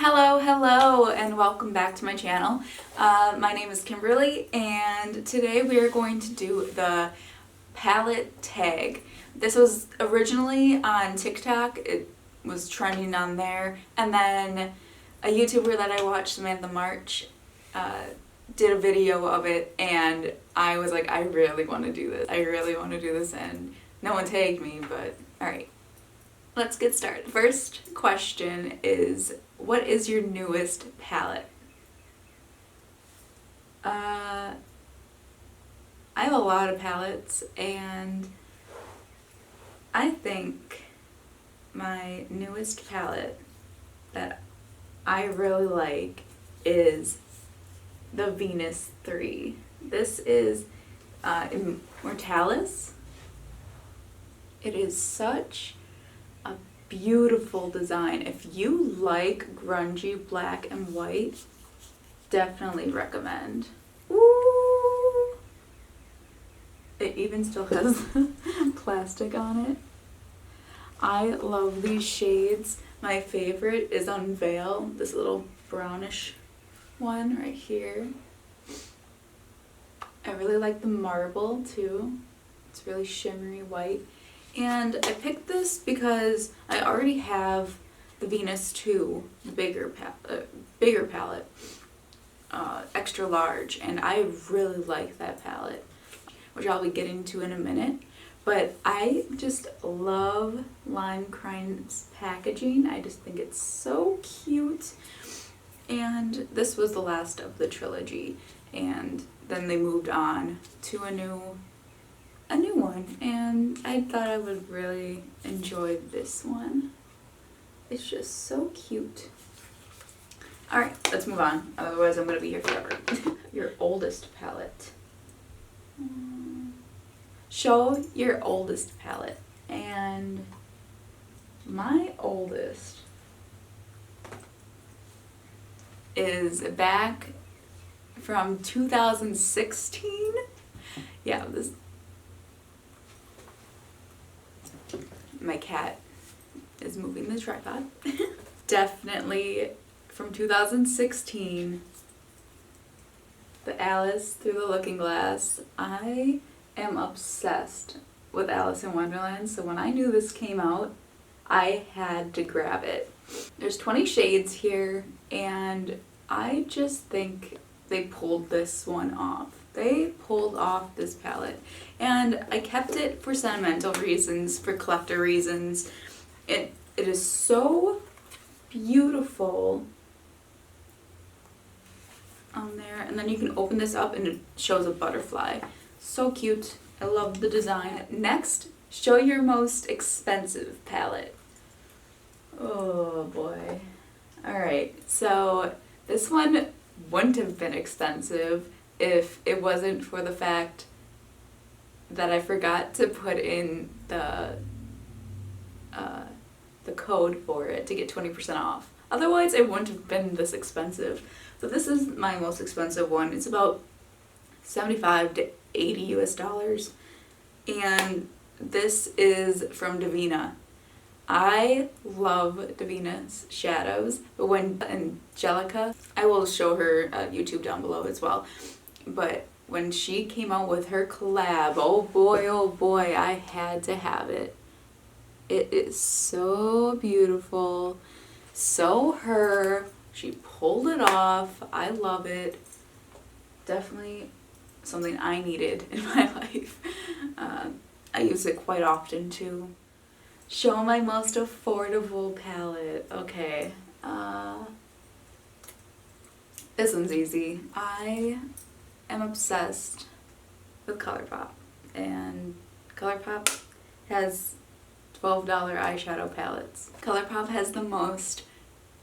Hello, and welcome back to my channel. My name is Kimberly, and today we are going to do the palette tag. This was originally on TikTok. It was trending on there, and then a YouTuber that I watched, Samantha March, did a video of it, and I was like, I really want to do this. I really want to do this, and no one tagged me, but alright. Let's get started. First question is, what is your newest palette? I have a lot of palettes, and I think my newest palette that I really like is the Venus 3. This is Immortalis. It is such a beautiful design. If you like grungy black and white, definitely recommend. Ooh. It even still has plastic on it. I love these shades. My favorite is Unveil, this little brownish one right here. I really like the marble too. It's really shimmery white. And I picked this because I already have the Venus 2 bigger palette, extra large, and I really like that palette, which I'll be getting to in a minute. But I just love Lime Crime's packaging. I just think it's so cute. And this was the last of the trilogy, and then they moved on to a new one, and I thought I would really enjoy this one. It's just so cute. Alright, let's move on, otherwise I'm going to be here forever. Your oldest palette. Show your oldest palette. And my oldest is back from 2016. Yeah, this. My cat is moving the tripod. Definitely from 2016, the Alice Through the Looking Glass. I am obsessed with Alice in Wonderland, so when I knew this came out, I had to grab it. There's 20 shades here, and I just think they pulled this one off. They pulled off this palette, and I kept it for sentimental reasons, for collector reasons. It is so beautiful on there, and then you can open this up and it shows a butterfly. So cute. I love the design. Next, show your most expensive palette. Oh boy. Alright, so this one wouldn't have been expensive if it wasn't for the fact that I forgot to put in the code for it to get 20% off. Otherwise, it wouldn't have been this expensive. But this is my most expensive one. It's about $75 to $80 US. And this is from Denona. I love Devona's shadows, but when Angelica, I will show her YouTube down below as well. But when she came out with her collab, oh boy, I had to have it. It is so beautiful, so her. She pulled it off. I love it. Definitely something I needed in my life. I use it quite often too. Show my most affordable palette. Okay. This one's easy. I am obsessed with ColourPop, and ColourPop has $12 eyeshadow palettes. ColourPop has the most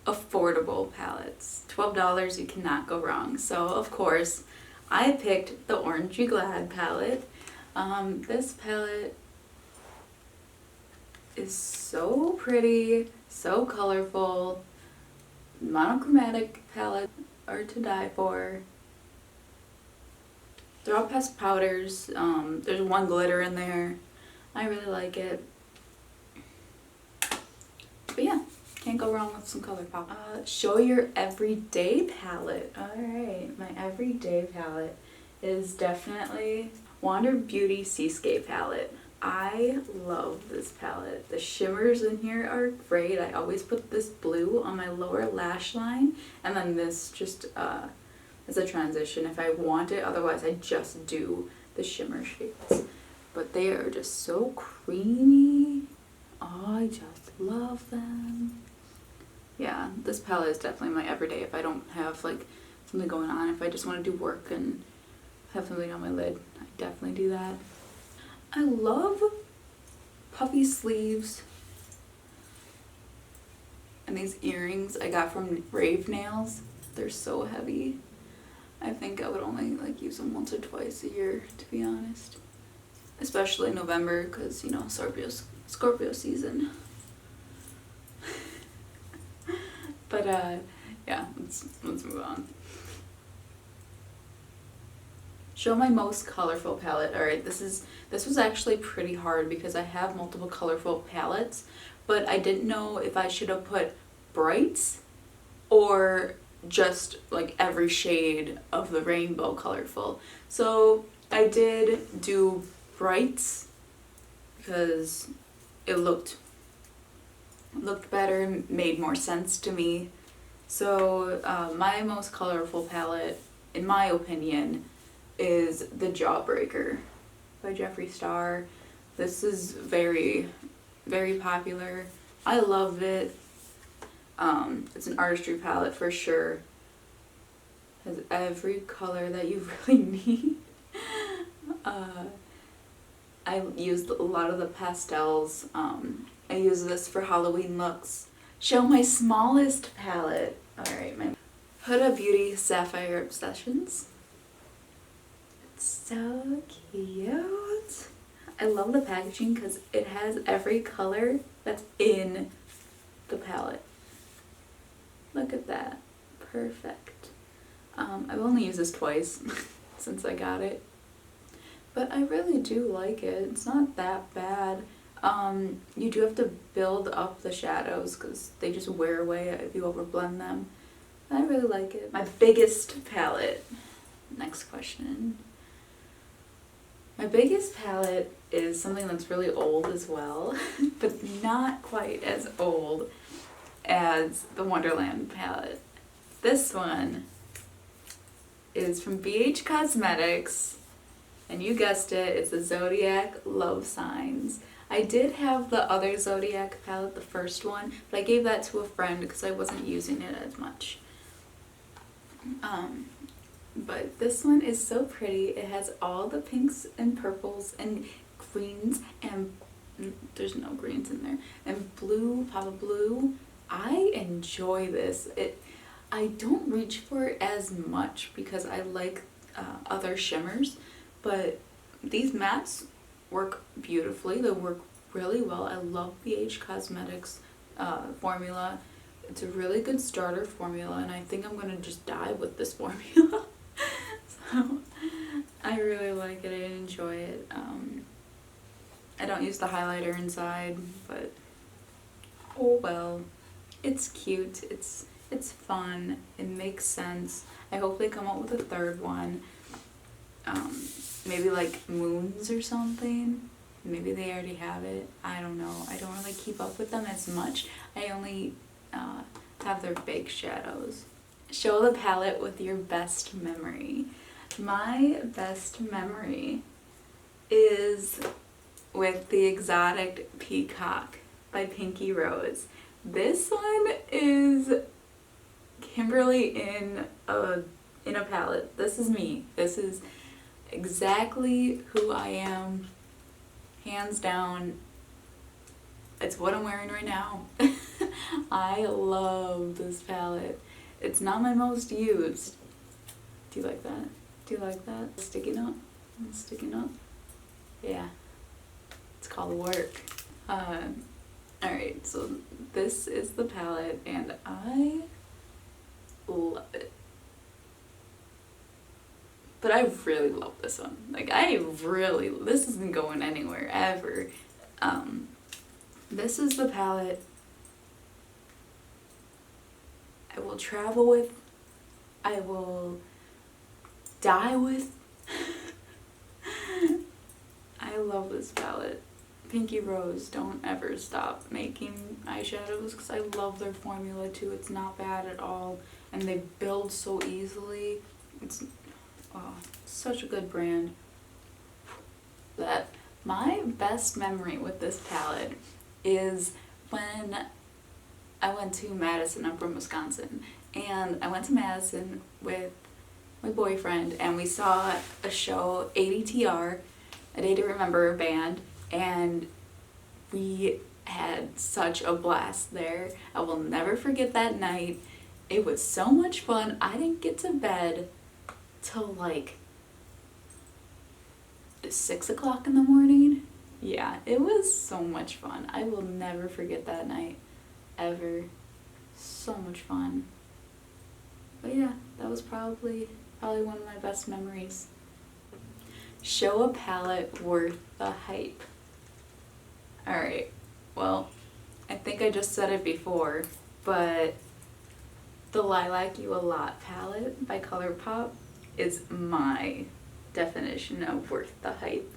affordable palettes. $12, you cannot go wrong. So of course I picked the Orangey Glad palette. This palette is so pretty, so colorful. Monochromatic palettes are to die for. They're all pressed powders. There's one glitter in there. I really like it. But yeah, Can't go wrong with some ColourPop. Show your everyday palette. Alright, my everyday palette is definitely Wander Beauty Seascape palette. I love this palette. The shimmers in here are great. I always put this blue on my lower lash line, and then this just as a transition if I want it. Otherwise, I just do the shimmer shades. But they are just so creamy. Oh, I just love them. Yeah, this palette is definitely my everyday if I don't have like something going on. If I just want to do work and have something on my lid, I definitely do that. I love puffy sleeves and these earrings I got from RaveNails. They're so heavy. I think I would only like use them once or twice a year, to be honest. Especially November, because you know, Scorpio season. But yeah, let's move on. Show my most colorful palette. Alright, this was actually pretty hard because I have multiple colorful palettes, but I didn't know if I should have put brights or just like every shade of the rainbow colorful. So I did do brights because it looked better, made more sense to me. So my most colorful palette, in my opinion, is the Jawbreaker by Jeffree Star. This is very, very popular. I love it. It's an artistry palette for sure. Has every color that you really need. I used a lot of the pastels. I use this for Halloween looks. Show my smallest palette. Alright, my Huda Beauty Sapphire Obsessions. It's so cute. I love the packaging because it has every color that's in the palette. Look at that. Perfect. I've only used this twice since I got it. But I really do like it. It's not that bad. You do have to build up the shadows because they just wear away if you overblend them. I really like it. My biggest palette. Next question. My biggest palette is something that's really old as well, but not quite as old as the Wonderland palette. This one is from BH Cosmetics, and you guessed it, it's the Zodiac Love Signs. I did have the other Zodiac palette, the first one, but I gave that to a friend because I wasn't using it as much. But this one is so pretty. It has all the pinks and purples and greens, and there's no greens in there, and blue, Papa Blue. I enjoy this. I don't reach for it as much because I like other shimmers, but these mattes work beautifully. They work really well. I love BH Cosmetics formula. It's a really good starter formula, and I think I'm gonna just die with this formula. So I really like it. I enjoy it. I don't use the highlighter inside, but oh well. It's cute. It's fun. It makes sense. I hope they come out with a third one. Maybe like Moons or something. Maybe they already have it. I don't know. I don't really keep up with them as much. I only have their big shadows. Show the palette with your best memory. My best memory is with the Exotic Peacock by Pinky Rose. This one is Kimberly in a palette. This is me. This is exactly who I am. Hands down. It's what I'm wearing right now. I love this palette. It's not my most used. Do you like that? Do you like that? Sticking up? Sticking up? Yeah. It's called work. Alright, so this is the palette and I love it. But I really love this one. Like this isn't going anywhere ever. This is the palette I will travel with, I will die with. I love this palette. Pinky Rose, don't ever stop making eyeshadows because I love their formula too. It's not bad at all and they build so easily. It's such a good brand. But my best memory with this palette is when I went to Madison. I'm from Wisconsin, and I went to Madison with my boyfriend and we saw a show, ADTR, A Day to Remember band, and we had such a blast there. I will never forget that night. It was so much fun. I didn't get to bed till like 6 o'clock in the morning. Yeah, it was so much fun. I will never forget that night, ever. So much fun. But yeah, that was probably one of my best memories. Show a palette worth the hype. Alright, well, I think I just said it before, but the Lilac You A Lot palette by ColourPop is my definition of worth the hype.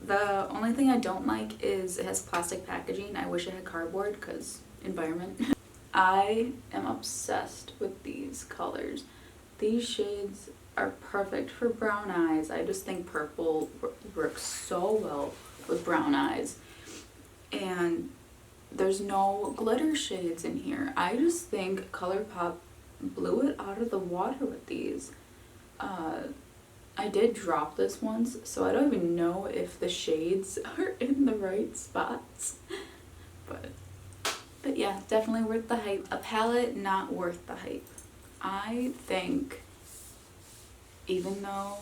The only thing I don't like is it has plastic packaging. I wish it had cardboard because environment. I am obsessed with these colors. These shades are perfect for brown eyes. I just think purple works so well with brown eyes. And there's no glitter shades in here. I just think ColourPop blew it out of the water with these. I did drop this once, so I don't even know if the shades are in the right spots. But yeah, definitely worth the hype. A palette not worth the hype. I think, even though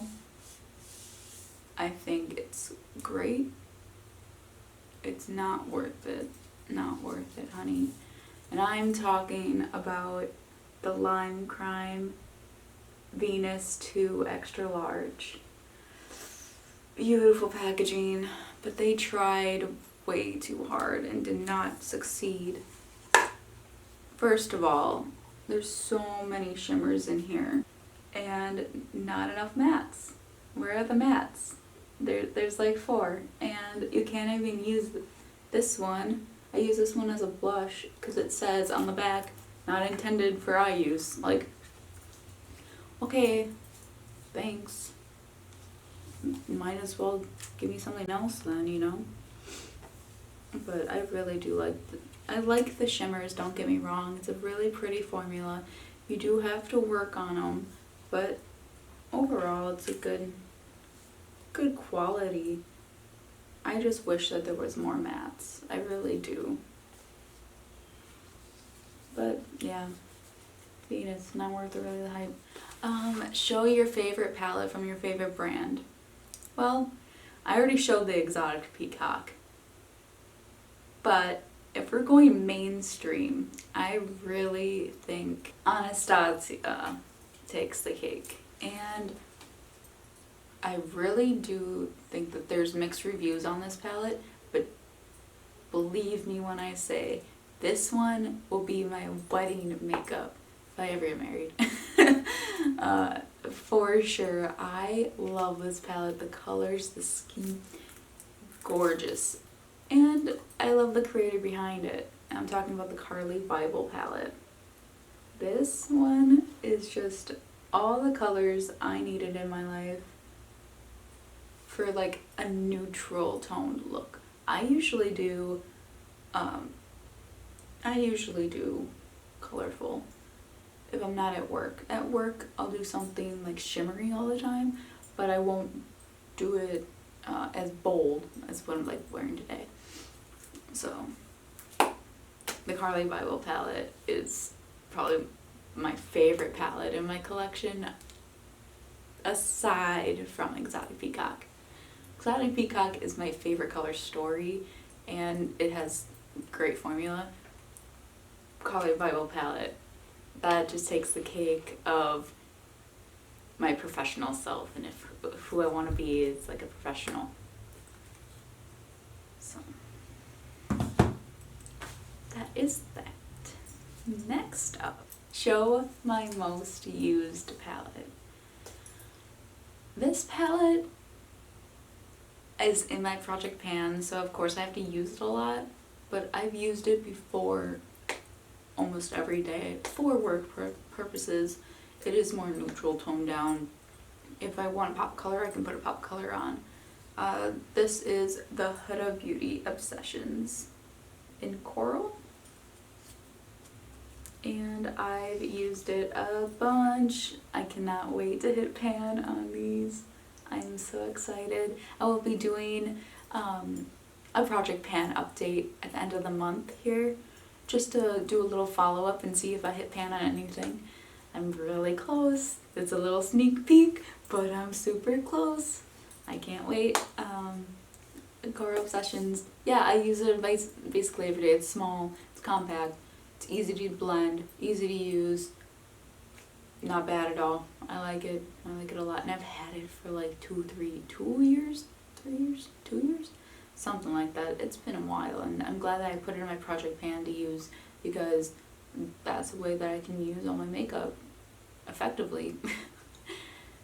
I think it's great, it's not worth it. Not worth it, honey. And I'm talking about the Lime Crime Venus 2 Extra Large. Beautiful packaging, but they tried way too hard and did not succeed. First of all, there's so many shimmers in here and not enough mattes. Where are the mattes? There's like 4, and you can't even use this one. I use this one as a blush because it says on the back, not intended for eye use. Like, okay, thanks. Might as well give me something else then, you know? But I really do like I like the shimmers, don't get me wrong. It's a really pretty formula. You do have to work on them, but overall it's a good quality. I just wish that there was more mattes. I really do. But yeah, Venus, not worth really the hype. Show your favorite palette from your favorite brand. Well, I already showed the exotic Peacock. But if we're going mainstream, I really think Anastasia takes the cake. And I really do think that there's mixed reviews on this palette, but believe me when I say this one will be my wedding makeup if I ever get married. For sure. I love this palette. The colors, the skin, gorgeous. And I love the creator behind it. I'm talking about the Carly Bible palette. This one is just all the colors I needed in my life for like a neutral toned look. I usually do colorful if I'm not at work. At work I'll do something like shimmery all the time, but I won't do it as bold as what I'm like wearing today. So the Carly Bible palette is probably my favorite palette in my collection, aside from Exotic Peacock. Exotic Peacock is my favorite color story, and it has great formula. Carly Bible palette, that just takes the cake of my professional self, and if who I want to be is like a professional. So that is that. Next up, show my most used palette. This palette is in my project pan, so of course I have to use it a lot, but I've used it before almost every day for work purposes. It is more neutral, toned down. If I want pop color, I can put a pop color on. This is the Huda Beauty Obsessions in Coral. And I've used it a bunch. I cannot wait to hit pan on these. I'm so excited. I will be doing a project pan update at the end of the month here, just to do a little follow-up and see if I hit pan on anything. I'm really close. It's a little sneak peek, but I'm super close. I can't wait. Coral Obsessions. Yeah, I use it basically every day. It's small, it's compact, it's easy to blend, easy to use. Not bad at all. I like it. I like it a lot. And I've had it for like 2 years? Something like that. It's been a while, and I'm glad that I put it in my project pan to use, because that's the way that I can use all my makeup effectively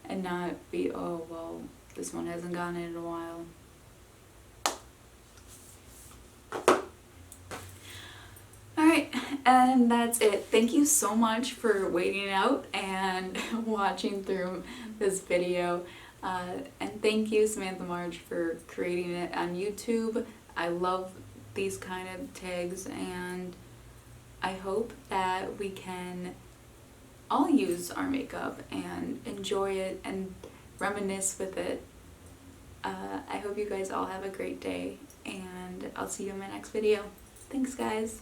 and not be, oh well, this one hasn't gone in a while. Alright, and that's it. Thank you so much for waiting out and watching through this video. And thank you, Samantha March, for creating it on YouTube. I love these kind of tags, and I hope that we can all use our makeup and enjoy it and reminisce with it. I hope you guys all have a great day, and I'll see you in my next video. Thanks, guys.